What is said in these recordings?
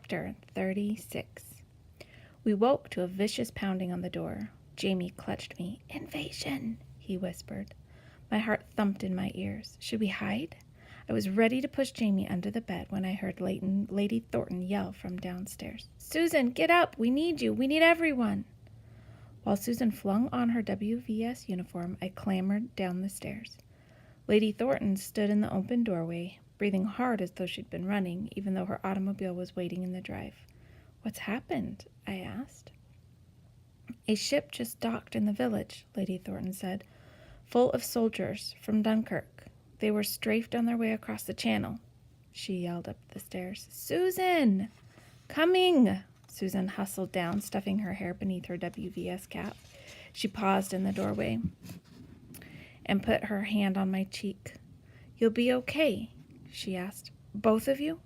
Chapter 36. We woke to a vicious pounding on the door. Jamie clutched me. "Invasion," he whispered. My heart thumped in my ears. Should we hide? I was ready to push Jamie under the bed when I heard Lady Thornton yell from downstairs. "Susan, get up! We need you! We need everyone!" While Susan flung on her WVS uniform, I clambered down the stairs. Lady Thornton stood in the open doorway, breathing hard as though she'd been running, even though her automobile was waiting in the drive. "What's happened?" I asked. "A ship just docked in the village," Lady Thornton said, "full of soldiers from Dunkirk. They were strafed on their way across the channel." She yelled up the stairs. "Susan! Coming!" Susan hustled down, stuffing her hair beneath her WVS cap. She paused in the doorway and put her hand on my cheek. "You'll be okay?" she asked. "Both of you?"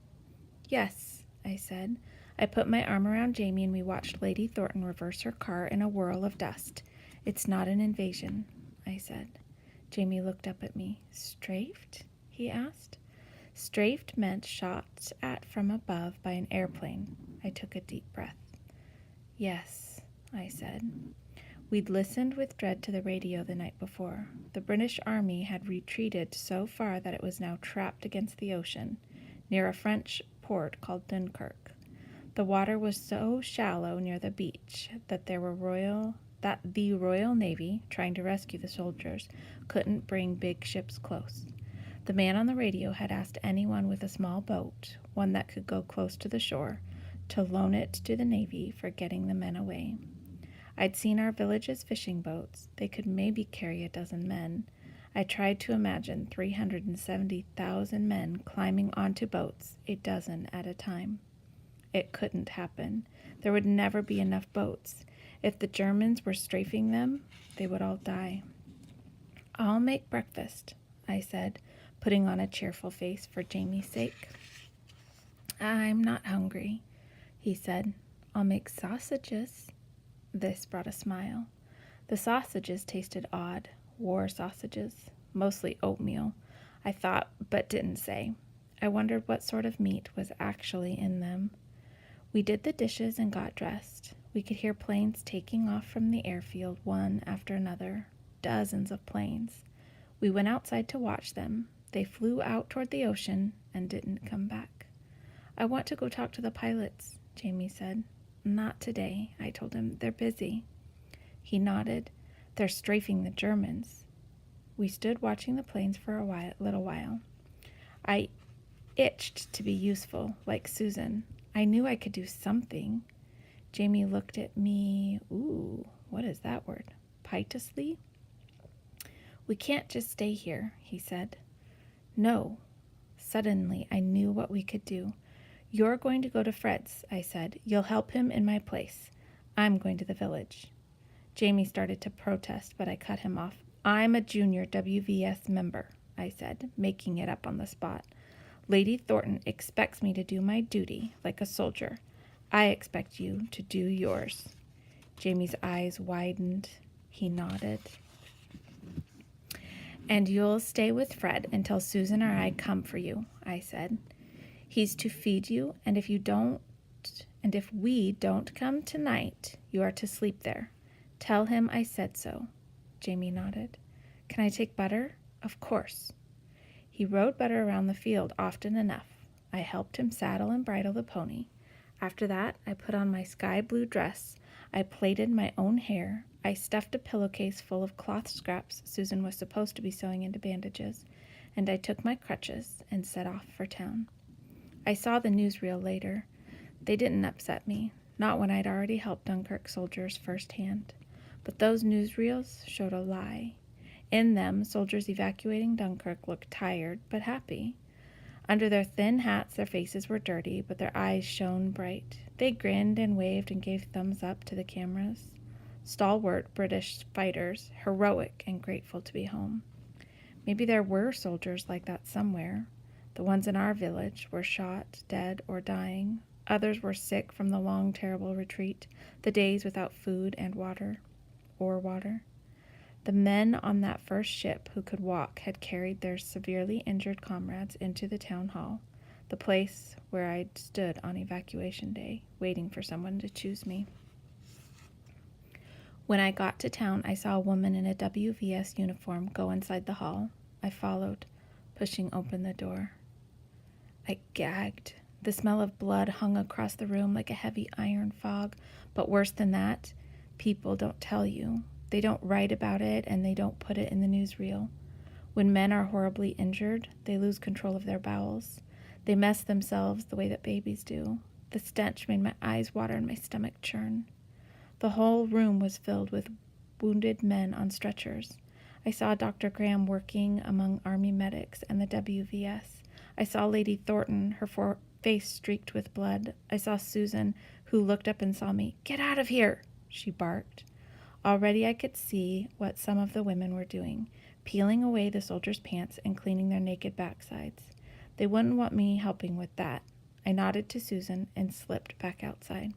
"Yes," I said. I put my arm around Jamie and we watched Lady Thornton reverse her car in a whirl of dust. "It's not an invasion," I said. Jamie looked up at me. "Strafed?" he asked. Strafed meant shot at from above by an airplane. I took a deep breath. "Yes," I said. We'd listened with dread to the radio the night before. The British Army had retreated so far that it was now trapped against the ocean, near a French port called Dunkirk. The water was so shallow near the beach that the Royal Navy, trying to rescue the soldiers, couldn't bring big ships close. The man on the radio had asked anyone with a small boat, one that could go close to the shore, to loan it to the Navy for getting the men away. I'd seen our village's fishing boats. They could maybe carry a dozen men. I tried to imagine 370,000 men climbing onto boats, a dozen at a time. It couldn't happen. There would never be enough boats. If the Germans were strafing them, they would all die. "I'll make breakfast," I said, putting on a cheerful face for Jamie's sake. "I'm not hungry," he said. "I'll make sausages." This brought a smile. The sausages tasted odd, war sausages, mostly oatmeal, I thought, but didn't say. I wondered what sort of meat was actually in them. We did the dishes and got dressed. We could hear planes taking off from the airfield, one after another, dozens of planes. We went outside to watch them. They flew out toward the ocean and didn't come back. "I want to go talk to the pilots," Jamie said. "Not today," I told him. "They're busy." He nodded. "They're strafing the Germans." We stood watching the planes for a little while. I itched to be useful, like Susan. I knew I could do something. Jamie looked at me. "Ooh, what is that word? Piteously?" "We can't just stay here," he said. "No." Suddenly, I knew what we could do. "You're going to go to Fred's," I said. "You'll help him in my place. I'm going to the village." Jamie started to protest, but I cut him off. "I'm a junior WVS member," I said, making it up on the spot. "Lady Thornton expects me to do my duty like a soldier. I expect you to do yours." Jamie's eyes widened. He nodded. "And you'll stay with Fred until Susan or I come for you," I said. "He's to feed you, and if we don't come tonight, you are to sleep there. Tell him I said so." Jamie nodded. "Can I take Butter?" "Of course." He rode Butter around the field often enough. I helped him saddle and bridle the pony. After that, I put on my sky blue dress. I plaited my own hair. I stuffed a pillowcase full of cloth scraps Susan was supposed to be sewing into bandages, and I took my crutches and set off for town. I saw the newsreel later. They didn't upset me, not when I'd already helped Dunkirk soldiers firsthand. But those newsreels showed a lie. In them, soldiers evacuating Dunkirk looked tired but happy. Under their thin hats, their faces were dirty, but their eyes shone bright. They grinned and waved and gave thumbs up to the cameras. Stalwart British fighters, heroic and grateful to be home. Maybe there were soldiers like that somewhere. The ones in our village were shot, dead, or dying. Others were sick from the long, terrible retreat, the days without food and water. The men on that first ship who could walk had carried their severely injured comrades into the town hall. the place where I'd stood on evacuation day, waiting for someone to choose me. When I got to town, I saw a woman in a WVS uniform go inside the hall. I followed, pushing open the door. I gagged. The smell of blood hung across the room like a heavy iron fog, but worse than that, people don't tell you. They don't write about it, and they don't put it in the newsreel. When men are horribly injured, they lose control of their bowels. They mess themselves the way that babies do. The stench made my eyes water and my stomach churn. The whole room was filled with wounded men on stretchers. I saw Dr. Graham working among Army medics and the WVS. I saw Lady Thornton, her face streaked with blood. I saw Susan, who looked up and saw me. "Get out of here," she barked. Already I could see what some of the women were doing, peeling away the soldiers' pants and cleaning their naked backsides. They wouldn't want me helping with that. I nodded to Susan and slipped back outside.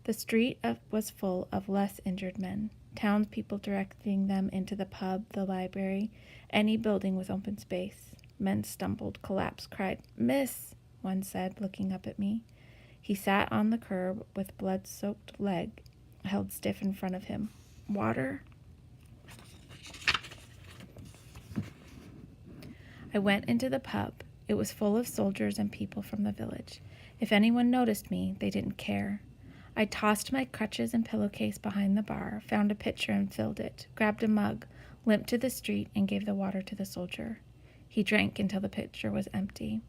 The street was full of less injured men, townspeople directing them into the pub, the library, any building with open space. Men stumbled, collapsed, cried, "Miss," one said, looking up at me. He sat on the curb with blood-soaked leg held stiff in front of him. "Water?" I went into the pub. It was full of soldiers and people from the village. If anyone noticed me, they didn't care. I tossed my crutches and pillowcase behind the bar, found a pitcher and filled it, grabbed a mug, limped to the street, and gave the water to the soldier. He drank until the pitcher was empty.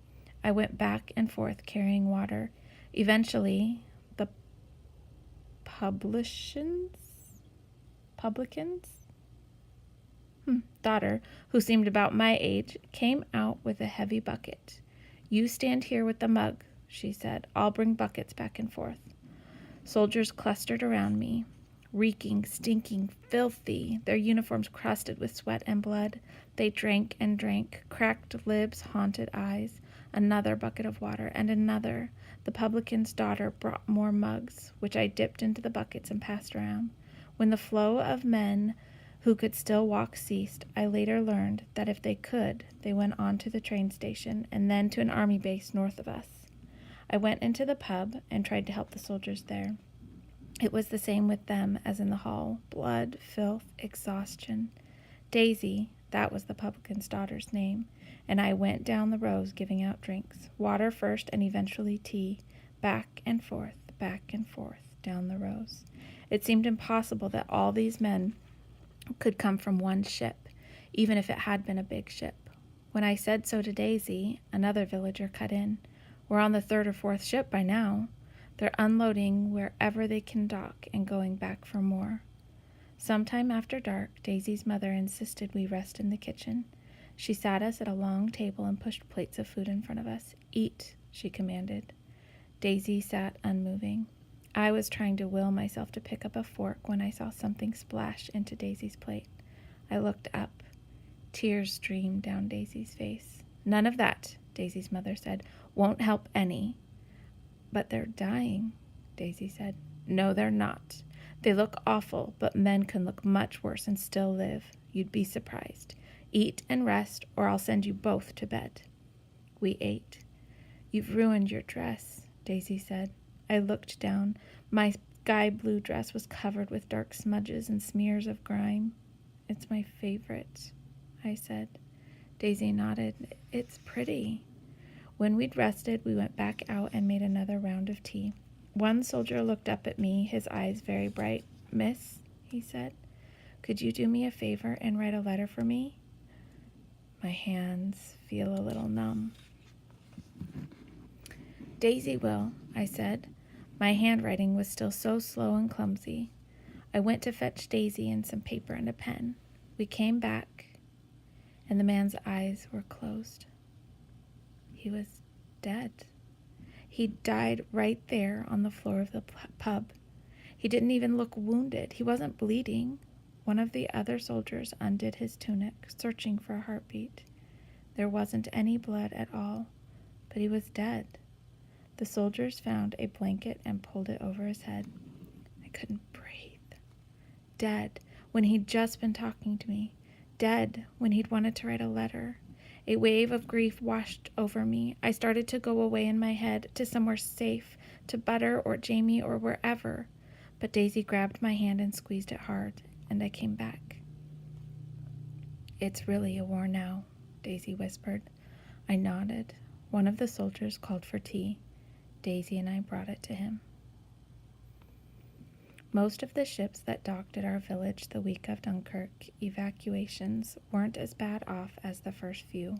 I went back and forth carrying water. Eventually, the publican's daughter, who seemed about my age, came out with a heavy bucket. "You stand here with the mug," she said. "I'll bring buckets back and forth." Soldiers clustered around me, reeking, stinking, filthy, their uniforms crusted with sweat and blood. They drank and drank, cracked lips, haunted eyes. Another bucket of water, and another. The publican's daughter brought more mugs, which I dipped into the buckets and passed around. When the flow of men who could still walk ceased, I later learned that if they could, they went on to the train station and then to an army base north of us. I went into the pub and tried to help the soldiers there. It was the same with them as in the hall. Blood, filth, exhaustion. Daisy, that was the publican's daughter's name, and I went down the rows giving out drinks. Water first and eventually tea. Back and forth down the rows. It seemed impossible that all these men could come from one ship, even if it had been a big ship. When I said so to Daisy, another villager cut in. "We're on the 3rd or 4th ship by now. They're unloading wherever they can dock and going back for more." Sometime after dark, Daisy's mother insisted we rest in the kitchen. She sat us at a long table and pushed plates of food in front of us. "Eat," she commanded. Daisy sat unmoving. I was trying to will myself to pick up a fork when I saw something splash into Daisy's plate. I looked up. Tears streamed down Daisy's face. "None of that," Daisy's mother said. "Won't help any." "But they're dying," Daisy said. "No, they're not. They look awful, but men can look much worse and still live. You'd be surprised. Eat and rest, or I'll send you both to bed." We ate. "You've ruined your dress," Daisy said. I looked down. My sky blue dress was covered with dark smudges and smears of grime. "It's my favorite," I said. Daisy nodded. "It's pretty." When we'd rested, we went back out and made another round of tea. One soldier looked up at me, his eyes very bright. "Miss," he said, "could you do me a favor and write a letter for me?" My hands feel a little numb. "Daisy will," I said. My handwriting was still so slow and clumsy. I went to fetch Daisy and some paper and a pen. We came back, and the man's eyes were closed. He was dead. He died right there on the floor of the pub. He didn't even look wounded. He wasn't bleeding. One of the other soldiers undid his tunic, searching for a heartbeat. There wasn't any blood at all, but he was dead. The soldiers found a blanket and pulled it over his head. I couldn't breathe. Dead when he'd just been talking to me. Dead when he'd wanted to write a letter. A wave of grief washed over me. I started to go away in my head to somewhere safe, to Butter or Jamie or wherever. But Daisy grabbed my hand and squeezed it hard, and I came back. "It's really a war now," Daisy whispered. I nodded. One of the soldiers called for tea. Daisy and I brought it to him. Most of the ships that docked at our village the week of Dunkirk evacuations weren't as bad off as the first few,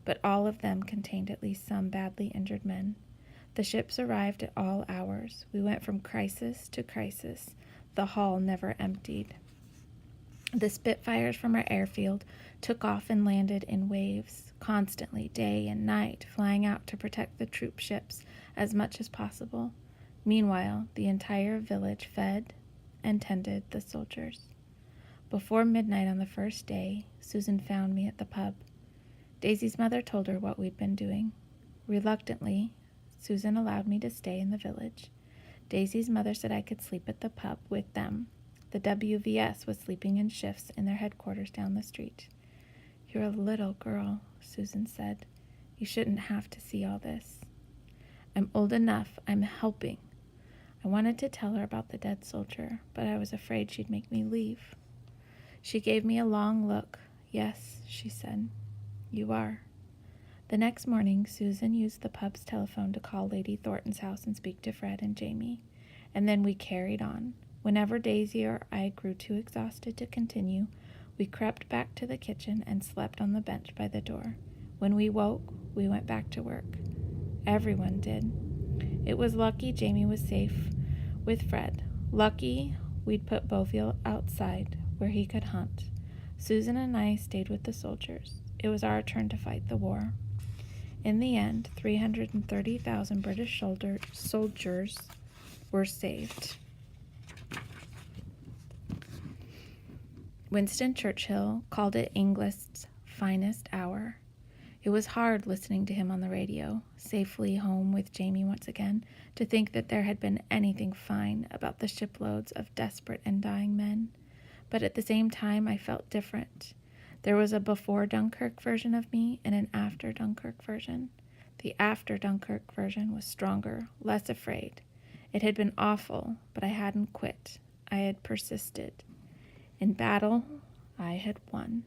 but all of them contained at least some badly injured men. The ships arrived at all hours. We went from crisis to crisis. The hull never emptied. The Spitfires from our airfield took off and landed in waves, constantly, day and night, flying out to protect the troop ships as much as possible. Meanwhile, the entire village fed and tended the soldiers. Before midnight on the first day, Susan found me at the pub. Daisy's mother told her what we'd been doing. Reluctantly, Susan allowed me to stay in the village. Daisy's mother said I could sleep at the pub with them. The WVS was sleeping in shifts in their headquarters down the street. "You're a little girl," Susan said. "You shouldn't have to see all this." "I'm old enough. I'm helping." I wanted to tell her about the dead soldier, but I was afraid she'd make me leave. She gave me a long look. "Yes," she said, "you are." The next morning, Susan used the pub's telephone to call Lady Thornton's house and speak to Fred and Jamie. And then we carried on. Whenever Daisy or I grew too exhausted to continue, we crept back to the kitchen and slept on the bench by the door. When we woke, we went back to work. Everyone did. It was lucky Jamie was safe with Fred. Lucky we'd put Beauville outside where he could hunt. Susan and I stayed with the soldiers. It was our turn to fight the war. In the end, 330,000 British soldiers were saved. Winston Churchill called it England's finest hour. It was hard listening to him on the radio, safely home with Jamie once again, to think that there had been anything fine about the shiploads of desperate and dying men. But at the same time, I felt different. There was a before Dunkirk version of me and an after Dunkirk version. The after Dunkirk version was stronger, less afraid. It had been awful, but I hadn't quit. I had persisted. In battle, I had won.